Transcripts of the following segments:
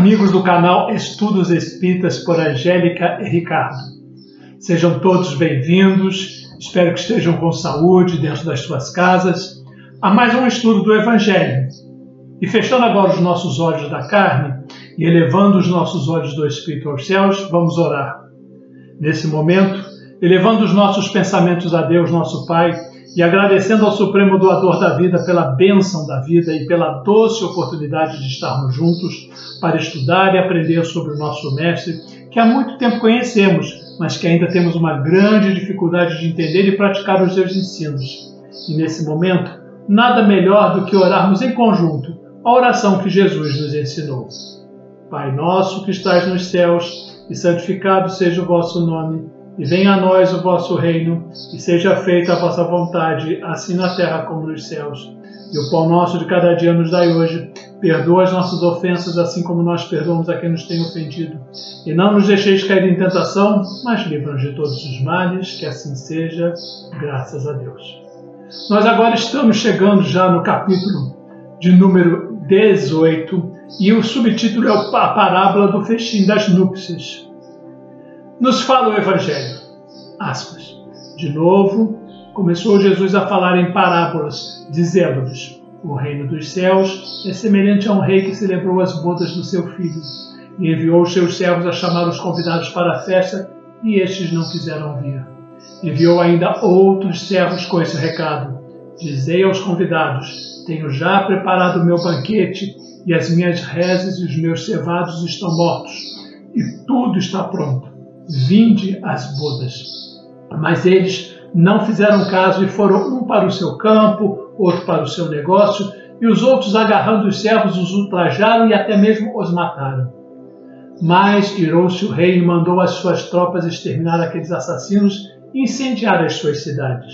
Amigos do canal Estudos Espíritas por Angélica e Ricardo, sejam todos bem-vindos, espero que estejam com saúde dentro das suas casas, a mais um estudo do Evangelho. E fechando agora os nossos olhos da carne e elevando os nossos olhos do Espírito aos céus, vamos orar. Nesse momento, elevando os nossos pensamentos a Deus, nosso Pai, e agradecendo ao Supremo Doador da vida pela bênção da vida e pela doce oportunidade de estarmos juntos para estudar e aprender sobre o nosso Mestre, que há muito tempo conhecemos, mas que ainda temos uma grande dificuldade de entender e praticar os seus ensinos. E nesse momento, nada melhor do que orarmos em conjunto a oração que Jesus nos ensinou. Pai nosso que estais nos céus, e santificado seja o vosso nome, e venha a nós o vosso reino, e seja feita a vossa vontade, assim na terra como nos céus. E o pão nosso de cada dia nos dai hoje. Perdoa as nossas ofensas, assim como nós perdoamos a quem nos tem ofendido. E não nos deixeis cair em tentação, mas livra-nos de todos os males, que assim seja, graças a Deus. Nós agora estamos chegando já no capítulo de número 18, e o subtítulo é a parábola do festim das núpcias. Nos fala o Evangelho, aspas, de novo, começou Jesus a falar em parábolas, dizendo-lhes, o reino dos céus é semelhante a um rei que celebrou as bodas do seu filho, e enviou os seus servos a chamar os convidados para a festa, e estes não quiseram vir. Enviou ainda outros servos com esse recado, dizei aos convidados, tenho já preparado o meu banquete, e as minhas reses e os meus cevados estão mortos, e tudo está pronto. Vinde às bodas. Mas eles não fizeram caso e foram um para o seu campo, outro para o seu negócio, e os outros, agarrando os servos, os ultrajaram e até mesmo os mataram. Mas irou-se o rei e mandou as suas tropas exterminar aqueles assassinos e incendiar as suas cidades.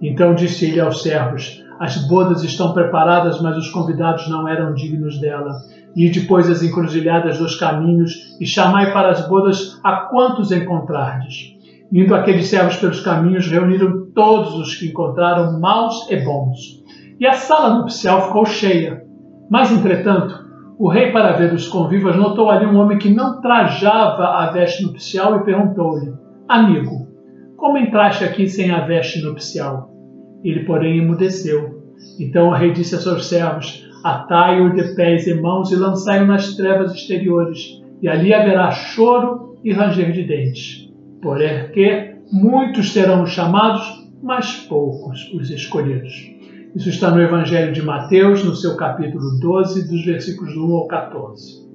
Então disse ele aos servos, as bodas estão preparadas, mas os convidados não eram dignos dela. E depois as encruzilhadas dos caminhos, e chamai para as bodas a quantos encontrardes. Indo aqueles servos pelos caminhos, reuniram todos os que encontraram, maus e bons. E a sala nupcial ficou cheia. Mas, entretanto, o rei, para ver os convivas, notou ali um homem que não trajava a veste nupcial e perguntou-lhe, amigo, como entraste aqui sem a veste nupcial? Ele, porém, emudeceu. Então o rei disse a seus servos, atai-o de pés e mãos e lançai-o nas trevas exteriores, e ali haverá choro e ranger de dentes. Porém que muitos serão os chamados, mas poucos os escolhidos. Isso está no Evangelho de Mateus, no seu capítulo 12, dos versículos 1 ao 14.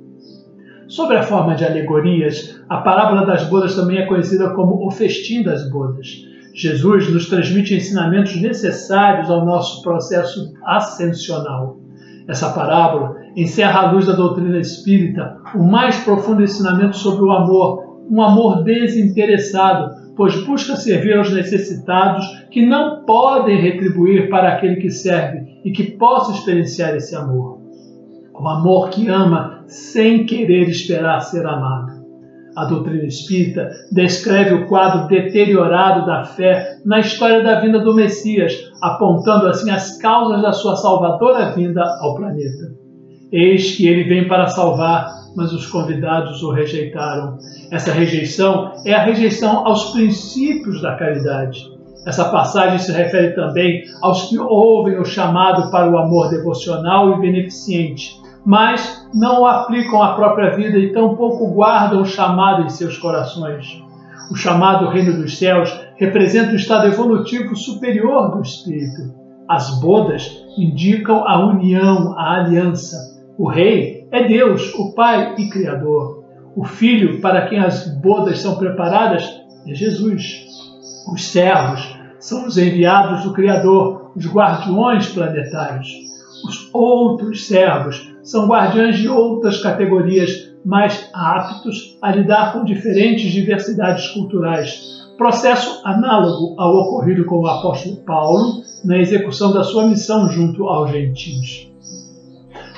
Sobre a forma de alegorias, a parábola das bodas também é conhecida como o festim das bodas. Jesus nos transmite ensinamentos necessários ao nosso processo ascensional. Essa parábola encerra à luz da doutrina espírita o mais profundo ensinamento sobre o amor, um amor desinteressado, pois busca servir aos necessitados que não podem retribuir para aquele que serve e que possa experienciar esse amor. O amor que ama sem querer esperar ser amado. A doutrina espírita descreve o quadro deteriorado da fé na história da vinda do Messias, apontando assim as causas da sua salvadora vinda ao planeta. Eis que ele vem para salvar, mas os convidados o rejeitaram. Essa rejeição é a rejeição aos princípios da caridade. Essa passagem se refere também aos que ouvem o chamado para o amor devocional e beneficente, mas não o aplicam à própria vida e tampouco guardam o chamado em seus corações. O chamado Reino dos Céus representa o estado evolutivo superior do Espírito. As bodas indicam a união, a aliança. O Rei é Deus, o Pai e Criador. O Filho, para quem as bodas são preparadas, é Jesus. Os servos são os enviados do Criador, os guardiões planetários. Os outros servos são guardiães de outras categorias, mais aptos a lidar com diferentes diversidades culturais. Processo análogo ao ocorrido com o apóstolo Paulo na execução da sua missão junto aos gentios.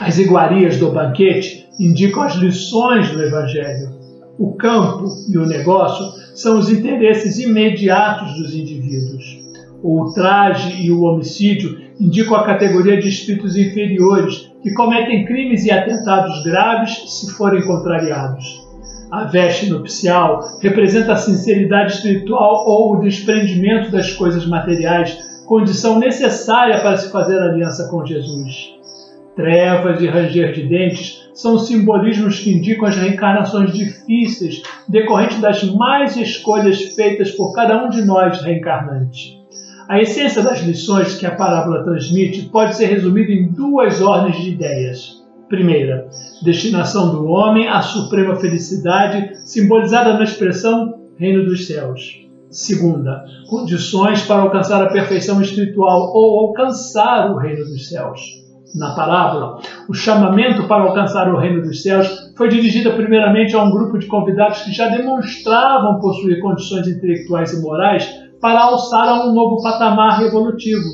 As iguarias do banquete indicam as lições do Evangelho. O campo e o negócio são os interesses imediatos dos indivíduos. O ultraje e o homicídio indicam a categoria de espíritos inferiores que cometem crimes e atentados graves se forem contrariados. A veste nupcial representa a sinceridade espiritual ou o desprendimento das coisas materiais, condição necessária para se fazer aliança com Jesus. Trevas e ranger de dentes são simbolismos que indicam as reencarnações difíceis decorrentes das más escolhas feitas por cada um de nós reencarnantes. A essência das lições que a parábola transmite pode ser resumida em duas ordens de ideias. Primeira, destinação do homem à suprema felicidade, simbolizada na expressão Reino dos Céus. Segunda, condições para alcançar a perfeição espiritual ou alcançar o Reino dos Céus. Na parábola, o chamamento para alcançar o Reino dos Céus foi dirigido primeiramente a um grupo de convidados que já demonstravam possuir condições intelectuais e morais para alçar a um novo patamar evolutivo,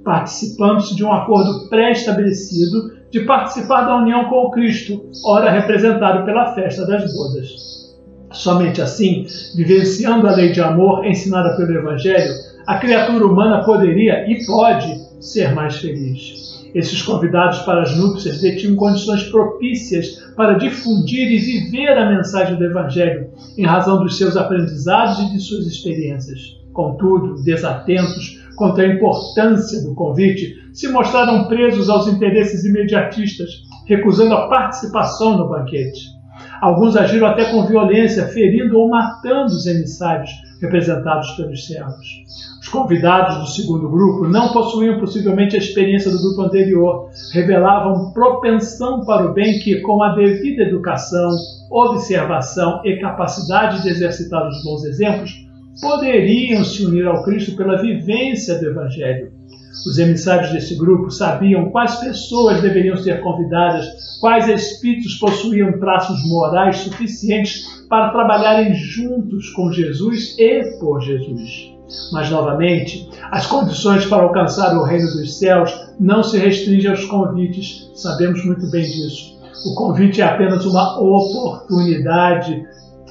participando-se de um acordo pré-estabelecido de participar da união com o Cristo, ora representado pela festa das bodas. Somente assim, vivenciando a lei de amor ensinada pelo Evangelho, a criatura humana poderia e pode ser mais feliz. Esses convidados para as núpcias detinham condições propícias para difundir e viver a mensagem do Evangelho, em razão dos seus aprendizados e de suas experiências. Contudo, desatentos quanto à importância do convite, se mostraram presos aos interesses imediatistas, recusando a participação no banquete. Alguns agiram até com violência, ferindo ou matando os emissários representados pelos servos. Os convidados do segundo grupo não possuíam possivelmente a experiência do grupo anterior, revelavam propensão para o bem que, com a devida educação, observação e capacidade de exercitar os bons exemplos, poderiam se unir ao Cristo pela vivência do Evangelho. Os emissários desse grupo sabiam quais pessoas deveriam ser convidadas, quais espíritos possuíam traços morais suficientes para trabalharem juntos com Jesus e por Jesus. Mas, novamente, as condições para alcançar o reino dos céus não se restringem aos convites, sabemos muito bem disso. O convite é apenas uma oportunidade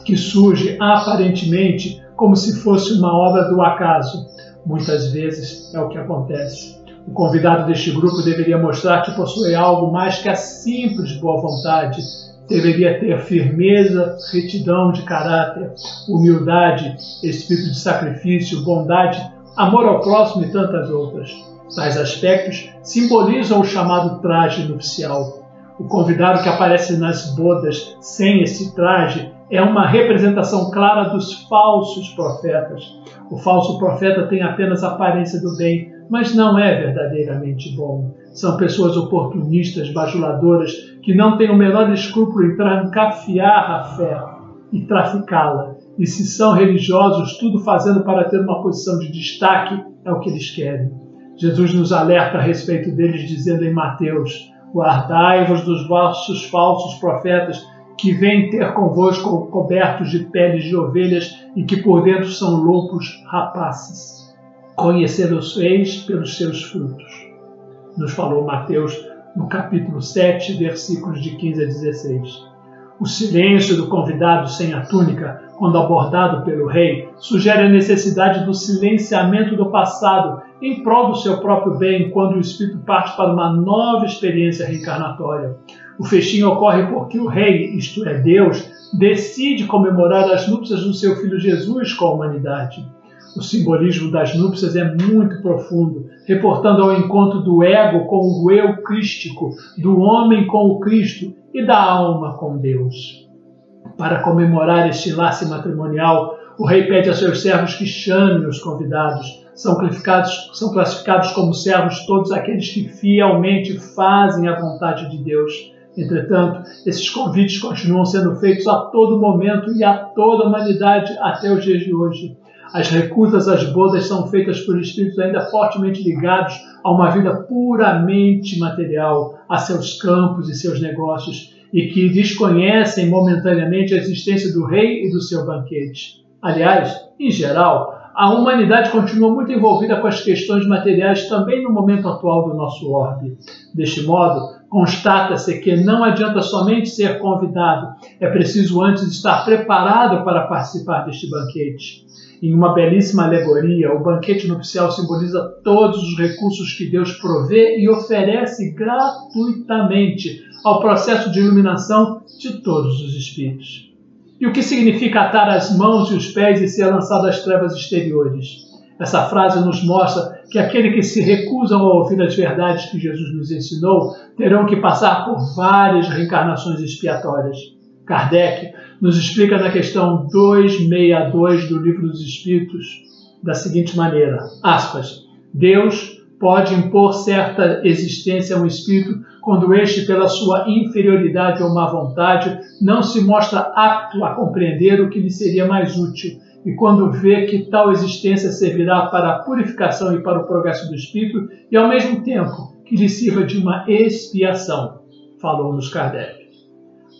que surge aparentemente como se fosse uma obra do acaso. Muitas vezes é o que acontece. O convidado deste grupo deveria mostrar que possui algo mais que a simples boa vontade. Deveria ter firmeza, retidão de caráter, humildade, espírito de sacrifício, bondade, amor ao próximo e tantas outras. Tais aspectos simbolizam o chamado traje nupcial. O convidado que aparece nas bodas sem esse traje é uma representação clara dos falsos profetas. O falso profeta tem apenas a aparência do bem, mas não é verdadeiramente bom. São pessoas oportunistas, bajuladoras, que não têm o menor escrúpulo em trancafiar a fé e traficá-la. E se são religiosos, tudo fazendo para ter uma posição de destaque, é o que eles querem. Jesus nos alerta a respeito deles, dizendo em Mateus: guardai-vos dos vossos falsos profetas, que vêm ter convosco cobertos de peles de ovelhas e que por dentro são lobos rapaces. Conhecê-los-eis pelos seus frutos. Nos falou Mateus no capítulo 7, versículos de 15 a 16. O silêncio do convidado sem a túnica, quando abordado pelo rei, sugere a necessidade do silenciamento do passado em prol do seu próprio bem, quando o espírito parte para uma nova experiência reencarnatória. O festim ocorre porque o rei, isto é, Deus, decide comemorar as núpcias do seu filho Jesus com a humanidade. O simbolismo das núpcias é muito profundo, reportando ao encontro do ego com o eu crístico, do homem com o Cristo e da alma com Deus. Para comemorar este enlace matrimonial, o rei pede a seus servos que chamem os convidados. São classificados como servos todos aqueles que fielmente fazem a vontade de Deus. Entretanto, esses convites continuam sendo feitos a todo momento e a toda a humanidade até os dias de hoje. As recusas às bodas são feitas por espíritos ainda fortemente ligados a uma vida puramente material, a seus campos e seus negócios, e que desconhecem momentaneamente a existência do rei e do seu banquete. Aliás, em geral, a humanidade continua muito envolvida com as questões materiais também no momento atual do nosso orbe. Deste modo, constata-se que não adianta somente ser convidado, é preciso antes estar preparado para participar deste banquete. Em uma belíssima alegoria, o banquete nupcial simboliza todos os recursos que Deus provê e oferece gratuitamente ao processo de iluminação de todos os espíritos. E o que significa atar as mãos e os pés e ser lançado às trevas exteriores? Essa frase nos mostra que aqueles que se recusam a ouvir as verdades que Jesus nos ensinou terão que passar por várias reencarnações expiatórias. Kardec nos explica na questão 262 do Livro dos Espíritos da seguinte maneira, aspas, Deus pode impor certa existência a um espírito quando este, pela sua inferioridade ou má vontade, não se mostra apto a compreender o que lhe seria mais útil, e quando vê que tal existência servirá para a purificação e para o progresso do espírito, e ao mesmo tempo que lhe sirva de uma expiação, falou-nos Kardec.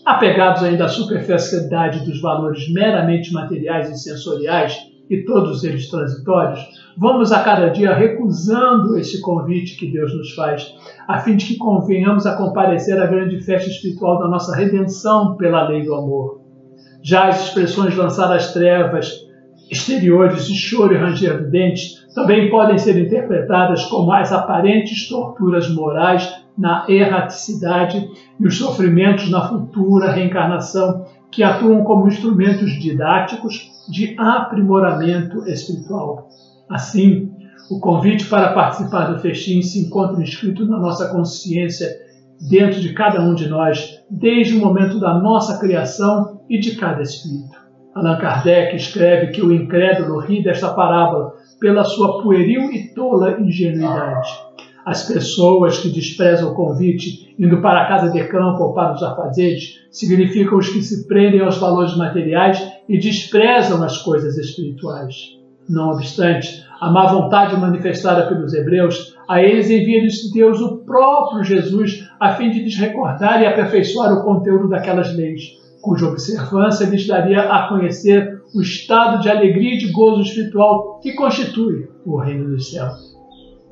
Apegados ainda à superficialidade dos valores meramente materiais e sensoriais, e todos eles transitórios, vamos a cada dia recusando esse convite que Deus nos faz, a fim de que convenhamos a comparecer à grande festa espiritual da nossa redenção pela lei do amor. Já as expressões lançar às trevas exteriores de choro e ranger de dentes também podem ser interpretadas como as aparentes torturas morais na erraticidade e os sofrimentos na futura reencarnação que atuam como instrumentos didáticos de aprimoramento espiritual. Assim, o convite para participar do festim se encontra inscrito na nossa consciência dentro de cada um de nós, desde o momento da nossa criação e de cada espírito. Allan Kardec escreve que o incrédulo ri desta parábola pela sua pueril e tola ingenuidade. As pessoas que desprezam o convite, indo para a casa de campo ou para os afazeres, significam os que se prendem aos valores materiais e desprezam as coisas espirituais. Não obstante, a má vontade manifestada pelos hebreus, a eles envia-lhes Deus o próprio Jesus, a fim de lhes recordar e aperfeiçoar o conteúdo daquelas leis, cuja observância lhes daria a conhecer o estado de alegria e de gozo espiritual que constitui o reino dos céus.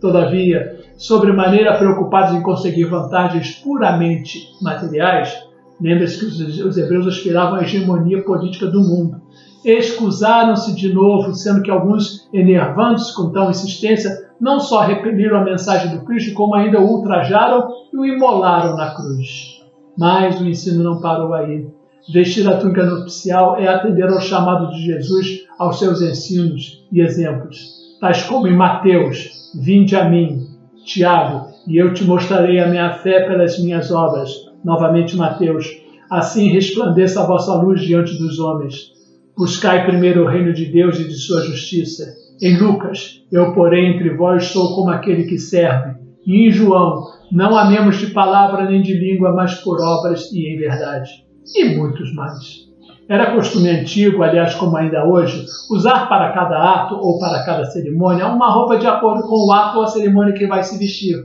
Todavia, sobremaneira preocupados em conseguir vantagens puramente materiais, lembre-se que os hebreus aspiravam à hegemonia política do mundo. Excusaram-se de novo, sendo que alguns, enervando-se com tal insistência, não só repeliram a mensagem do Cristo, como ainda o ultrajaram e o imolaram na cruz. Mas o ensino não parou aí. Vestir a túnica nupcial é atender ao chamado de Jesus, aos seus ensinos e exemplos, tais como em Mateus, vinde a mim, Tiago, e eu te mostrarei a minha fé pelas minhas obras. Novamente Mateus, assim resplandeça a vossa luz diante dos homens. Buscai primeiro o reino de Deus e de sua justiça. Em Lucas, eu, porém, entre vós sou como aquele que serve. E em João, não amemos de palavra nem de língua, mas por obras e em verdade. E muitos mais. Era costume antigo, aliás, como ainda hoje, usar para cada ato ou para cada cerimônia uma roupa de acordo com o ato ou a cerimônia que vai se vestir.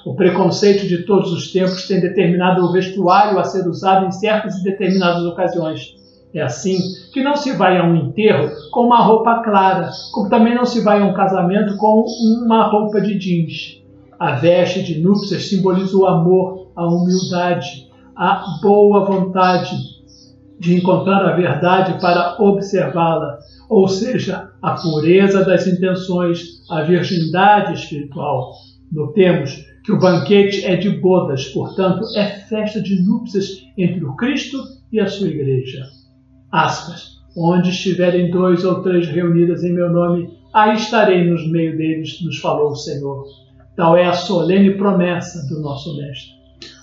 O preconceito de todos os tempos tem determinado o vestuário a ser usado em certas e determinadas ocasiões. É assim que não se vai a um enterro com uma roupa clara, como também não se vai a um casamento com uma roupa de jeans. A veste de núpcias simboliza o amor, a humildade, a boa vontade de encontrar a verdade para observá-la, ou seja, a pureza das intenções, a virgindade espiritual. Notemos que o banquete é de bodas, portanto, é festa de núpcias entre o Cristo e a sua igreja. Aspas, onde estiverem 2 ou 3 reunidas em meu nome, aí estarei no meio deles, nos falou o Senhor. Tal é a solene promessa do nosso Mestre.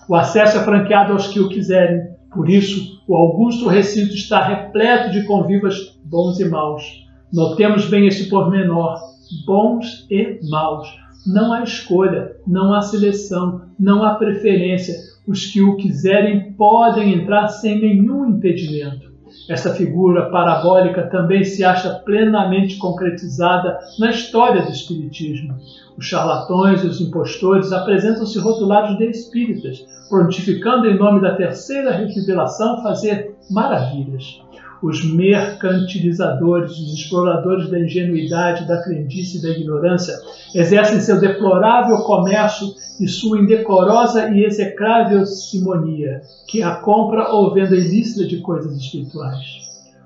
O acesso é franqueado aos que o quiserem, por isso o augusto recinto está repleto de convivas bons e maus. Notemos bem esse pormenor, bons e maus. Não há escolha, não há seleção, não há preferência. Os que o quiserem podem entrar sem nenhum impedimento. Esta figura parabólica também se acha plenamente concretizada na história do Espiritismo. Os charlatões e os impostores apresentam-se rotulados de espíritas, prontificando em nome da terceira revelação fazer maravilhas. Os mercantilizadores, os exploradores da ingenuidade, da crendice e da ignorância exercem seu deplorável comércio e sua indecorosa e execrável simonia, que é a compra ou venda ilícita de coisas espirituais.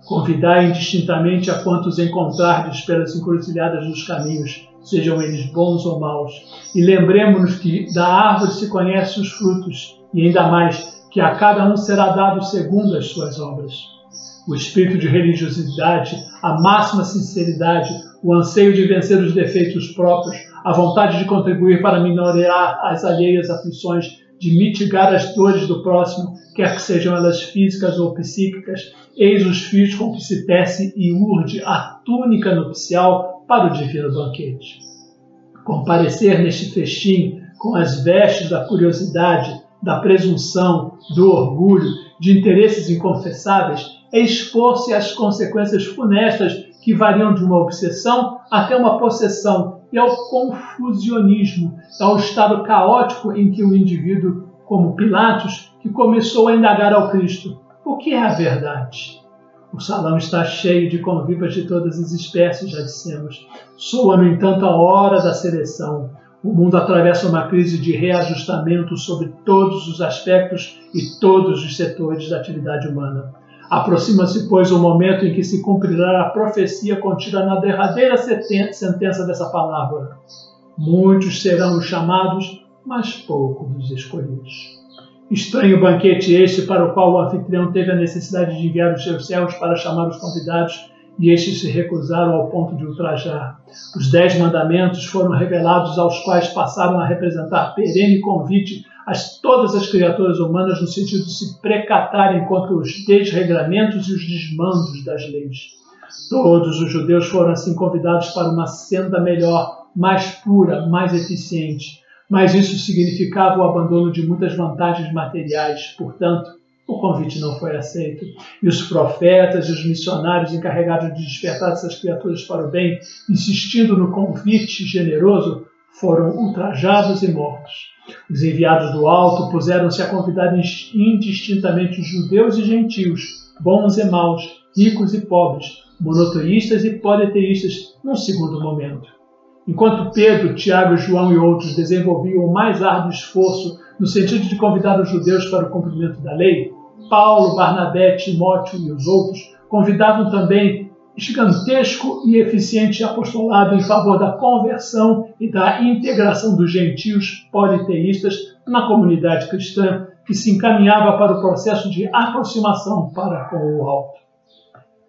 Convidai indistintamente a quantos encontrardes pelas encruzilhadas dos caminhos, sejam eles bons ou maus. E lembremo-nos que da árvore se conhecem os frutos, e ainda mais, que a cada um será dado segundo as suas obras. O espírito de religiosidade, a máxima sinceridade, o anseio de vencer os defeitos próprios, a vontade de contribuir para minorar as alheias aflições, de mitigar as dores do próximo, quer que sejam elas físicas ou psíquicas, eis os fios com que se tece e urde a túnica nupcial para o divino banquete. Comparecer neste festim com as vestes da curiosidade, da presunção, do orgulho, de interesses inconfessáveis, é expor-se às consequências funestas que variam de uma obsessão até uma possessão e ao confusionismo, ao estado caótico em que o indivíduo, como Pilatos, que começou a indagar ao Cristo: o que é a verdade? O salão está cheio de convivas de todas as espécies, já dissemos. Soa, no entanto, a hora da seleção. O mundo atravessa uma crise de reajustamento sobre todos os aspectos e todos os setores da atividade humana. Aproxima-se, pois, o momento em que se cumprirá a profecia contida na derradeira sentença dessa palavra. Muitos serão os chamados, mas poucos os escolhidos. Estranho banquete este para o qual o anfitrião teve a necessidade de enviar os seus servos para chamar os convidados, e estes se recusaram ao ponto de ultrajar. Os 10 mandamentos foram revelados, aos quais passaram a representar perene convite a todas as criaturas humanas no sentido de se precatarem contra os desregramentos e os desmandos das leis. Todos os judeus foram assim convidados para uma senda melhor, mais pura, mais eficiente. Mas isso significava o abandono de muitas vantagens materiais. Portanto, o convite não foi aceito. E os profetas e os missionários encarregados de despertar essas criaturas para o bem, insistindo no convite generoso, foram ultrajados e mortos. Os enviados do alto puseram-se a convidar indistintamente os judeus e gentios, bons e maus, ricos e pobres, monoteístas e politeístas, num segundo momento. Enquanto Pedro, Tiago, João e outros desenvolviam o mais árduo esforço no sentido de convidar os judeus para o cumprimento da lei, Paulo, Barnabé, Timóteo e os outros convidavam também gigantesco e eficiente apostolado em favor da conversão e da integração dos gentios politeístas na comunidade cristã, que se encaminhava para o processo de aproximação para com o alto.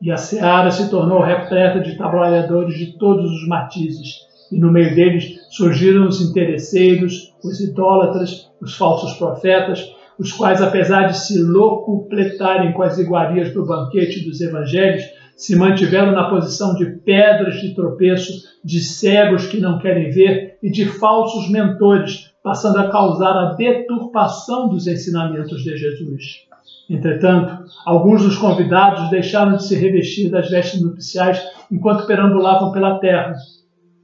E a seara se tornou repleta de trabalhadores de todos os matizes, e no meio deles surgiram os interesseiros, os idólatras, os falsos profetas, os quais, apesar de se locupletarem com as iguarias do banquete dos evangelhos, se mantiveram na posição de pedras de tropeço, de cegos que não querem ver e de falsos mentores, passando a causar a deturpação dos ensinamentos de Jesus. Entretanto, alguns dos convidados deixaram de se revestir das vestes nupciais enquanto perambulavam pela terra,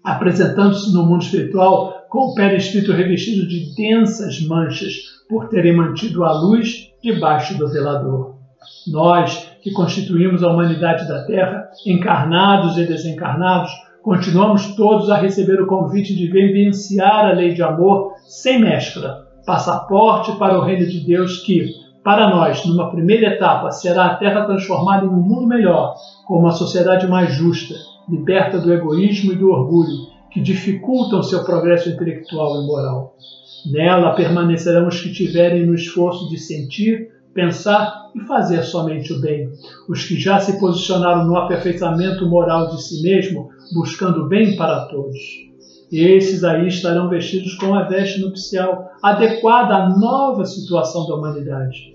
apresentando-se no mundo espiritual com o perispírito revestido de densas manchas, por terem mantido a luz debaixo do velador. Nós, que constituímos a humanidade da Terra, encarnados e desencarnados, continuamos todos a receber o convite de vivenciar a lei de amor sem mescla, passaporte para o reino de Deus que, para nós, numa primeira etapa, será a Terra transformada em um mundo melhor, com uma sociedade mais justa, liberta do egoísmo e do orgulho, que dificultam seu progresso intelectual e moral. Nela permanecerão os que tiverem no esforço de sentir, pensar e fazer somente o bem, os que já se posicionaram no aperfeiçoamento moral de si mesmo, buscando o bem para todos. Esses aí estarão vestidos com a veste nupcial, adequada à nova situação da humanidade.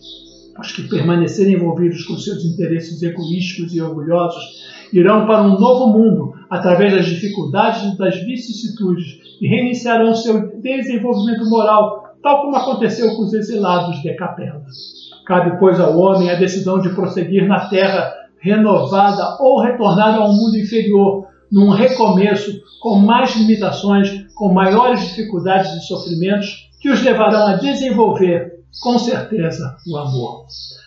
Os que permanecerem envolvidos com seus interesses egoísticos e orgulhosos irão para um novo mundo, através das dificuldades e das vicissitudes, e reiniciarão seu desenvolvimento moral, tal como aconteceu com os exilados de Capela. Cabe, pois, ao homem a decisão de prosseguir na terra renovada ou retornar a um mundo inferior, num recomeço com mais limitações, com maiores dificuldades e sofrimentos, que os levarão a desenvolver, com certeza, o amor.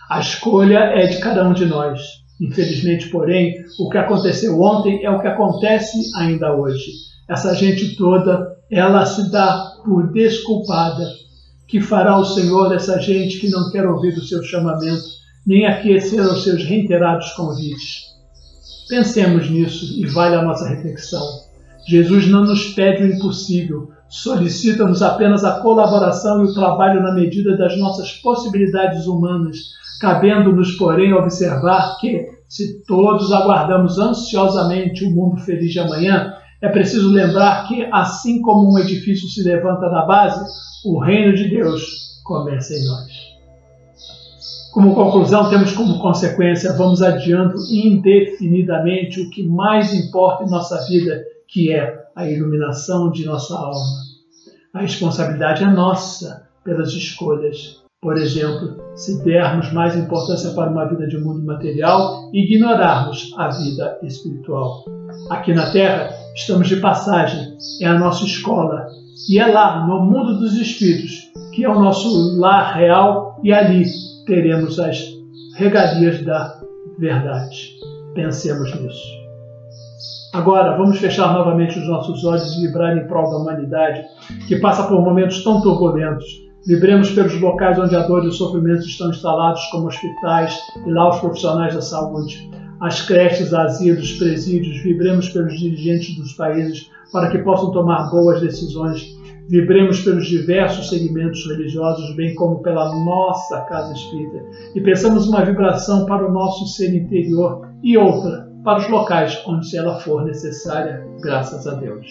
A escolha é de cada um de nós. Infelizmente, porém, o que aconteceu ontem é o que acontece ainda hoje. Essa gente toda, ela se dá por desculpada. Que fará o Senhor dessa gente que não quer ouvir o seu chamamento, nem aquecer aos seus reiterados convites. Pensemos nisso e vale a nossa reflexão. Jesus não nos pede o impossível, solicita-nos apenas a colaboração e o trabalho na medida das nossas possibilidades humanas, cabendo-nos, porém, observar que, se todos aguardamos ansiosamente o mundo feliz de amanhã, é preciso lembrar que, assim como um edifício se levanta da base, o reino de Deus começa em nós. Como conclusão, temos como consequência, vamos adiando indefinidamente o que mais importa em nossa vida, que é a iluminação de nossa alma. A responsabilidade é nossa pelas escolhas. Por exemplo, se dermos mais importância para uma vida de mundo material e ignorarmos a vida espiritual. Aqui na Terra, estamos de passagem, é a nossa escola, e é lá, no mundo dos espíritos, que é o nosso lar real, e ali teremos as regalias da verdade. Pensemos nisso. Agora, vamos fechar novamente os nossos olhos e vibrar em prol da humanidade, que passa por momentos tão turbulentos. Vibremos pelos locais onde a dor e o sofrimento estão instalados, como hospitais e lá os profissionais da saúde. As creches, asilos, presídios, vibremos pelos dirigentes dos países para que possam tomar boas decisões. Vibremos pelos diversos segmentos religiosos, bem como pela nossa casa espírita. E peçamos uma vibração para o nosso ser interior e outra para os locais onde ela for necessária, graças a Deus.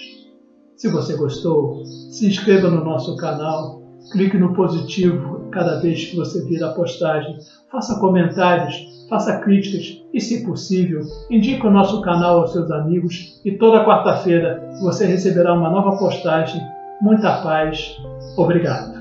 Se você gostou, se inscreva no nosso canal, clique no positivo cada vez que você vir a postagem, faça comentários, faça críticas e, se possível, indique o nosso canal aos seus amigos e toda quarta-feira você receberá uma nova postagem. Muita paz. Obrigado.